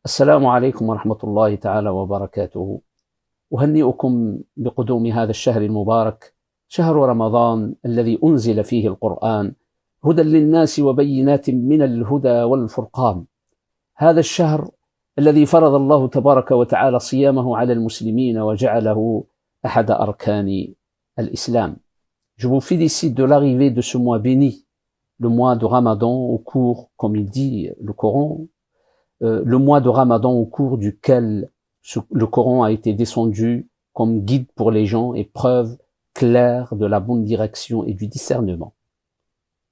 السلام عليكم ورحمة الله تعالى وبركاته. أهنئكم بقدوم هذا الشهر المبارك، شهر رمضان الذي أنزل فيه القرآن هدى للناس وبينات من الهدى والفرقان. هذا الشهر الذي فرض الله تبارك وتعالى صيامه على المسلمين وجعله أحد أركان الإسلام. Je vous félicite de l'arrivée de ce mois béni, le mois de Ramadan, au cours, comme il dit le Coran, le mois de Ramadan au cours duquel le Coran a été descendu comme guide pour les gens et preuve claire de la bonne direction et du discernement.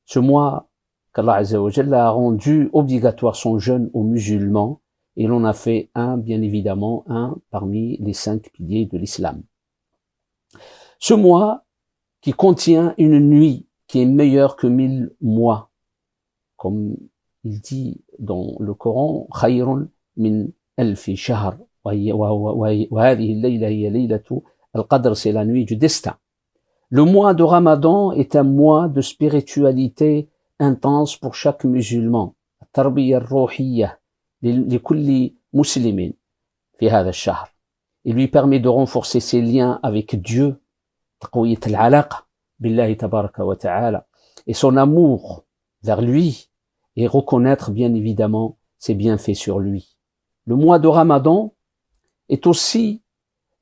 Ce mois qu'Allah Azza wa Jalla a rendu obligatoire son jeûne aux musulmans, et l'on a fait bien évidemment, un parmi les 5 piliers de l'islam. Ce mois qui contient une nuit qui est meilleure que 1000 mois, comme il dit dans le Coran, خير من ألف شهر, وهذه الليلة هي ليلة القدر, c'est la nuit du destin. Le mois de Ramadan est un mois de spiritualité intense pour chaque musulman. التربية الروحية لكل مسلم في هذا الشهر. Il lui permet de renforcer ses liens avec Dieu, تقوية العلاقة بالله تبارك وتعالى, et son amour vers lui, et reconnaître bien évidemment ses bienfaits sur lui. Le mois de Ramadan est aussi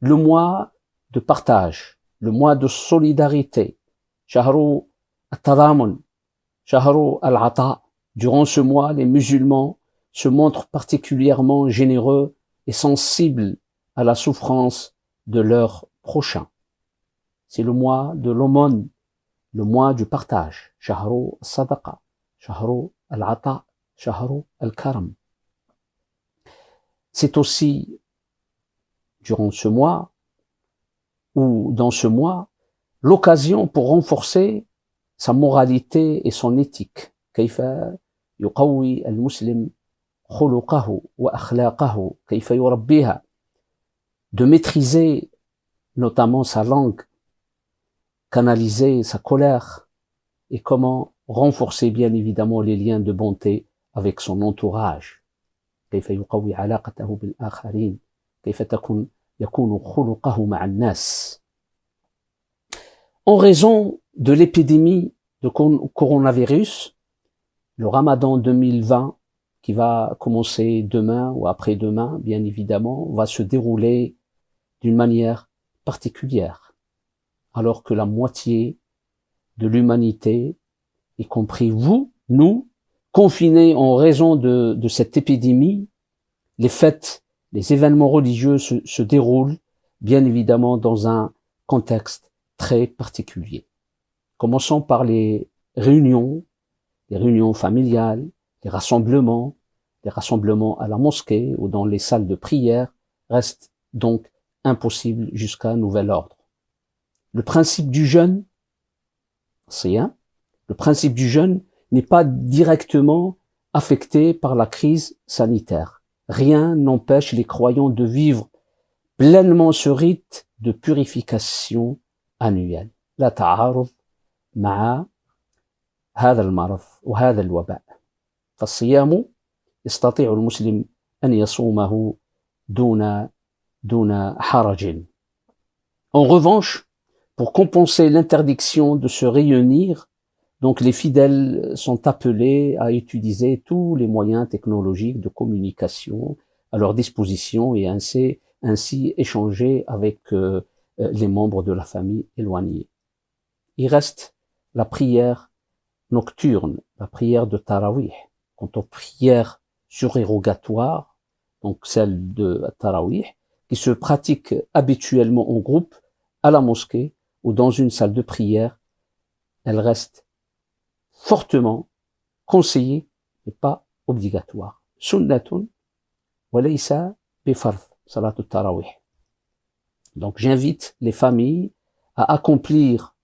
le mois de partage, le mois de solidarité. Shahru al-Tadamun, Shahru al-Ata. Durant ce mois, les musulmans se montrent particulièrement généreux et sensibles à la souffrance de leurs prochains. C'est le mois de l'aumône, le mois du partage. Shahru al-Sadaqa, Shahru al-Ata, Shahru al-Karam. C'est aussi durant ce mois ou dans ce mois l'occasion pour renforcer sa moralité et son éthique. كيف يقوي المسلم خلقه وأخلاقه, كيف يربيها, de maîtriser notamment sa langue, canaliser sa colère, et comment renforcer bien évidemment les liens de bonté avec son entourage. كيف يقوي علاقته بالآخرين, كيف يكون خلقه مع الناس. En raison de l'épidémie de coronavirus, le Ramadan 2020, qui va commencer demain ou après-demain, bien évidemment, va se dérouler d'une manière particulière, alors que la moitié de l'humanité, y compris vous, nous, confinés en raison de cette épidémie, les fêtes, les événements religieux se déroulent bien évidemment dans un contexte très particulier. Commençons par les réunions familiales, les rassemblements à la mosquée ou dans les salles de prière restent donc impossibles jusqu'à nouvel ordre. Le principe du jeûne, le principe du jeûne n'est pas directement affecté par la crise sanitaire. Rien n'empêche les croyants de vivre pleinement ce rite de purification annuelle. لا تعارض مع هذا المرض وهذا الوباء. فالصيام يستطيع المسلم أن يصومه دون حرج. En revanche, pour compenser l'interdiction de se réunir, donc les fidèles sont appelés à utiliser tous les moyens technologiques de communication à leur disposition et ainsi échanger avec les membres de la famille éloignés. Il reste la prière nocturne, la prière de Tarawih. Quant aux prières surérogatoires, donc celle de Tarawih, qui se pratique habituellement en groupe à la mosquée ou dans une salle de prière, elle reste fortement conseillée et pas obligatoire. Sunnatun wa laysa bifard, salat al-tarawih. Donc j'invite les familles à accomplir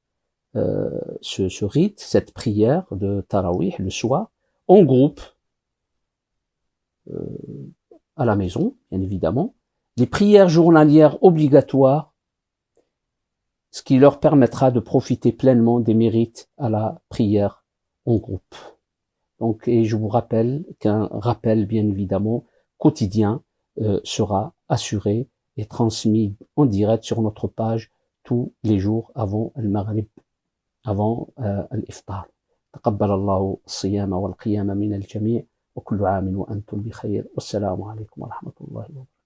ce rite, cette prière de Tarawih le soir, en groupe, à la maison, bien évidemment. Les prières journalières obligatoires, ce qui leur permettra de profiter pleinement des mérites à la prière en groupe. Donc, et je vous rappelle bien évidemment, quotidien sera assuré et transmis en direct sur notre page tous les jours avant al-Maghrib, avant l'iftar. تقبل الله الصيام والقيام من الجميع وكل عام وأنتم بخير والسلام عليكم ورحمة الله وبركاته.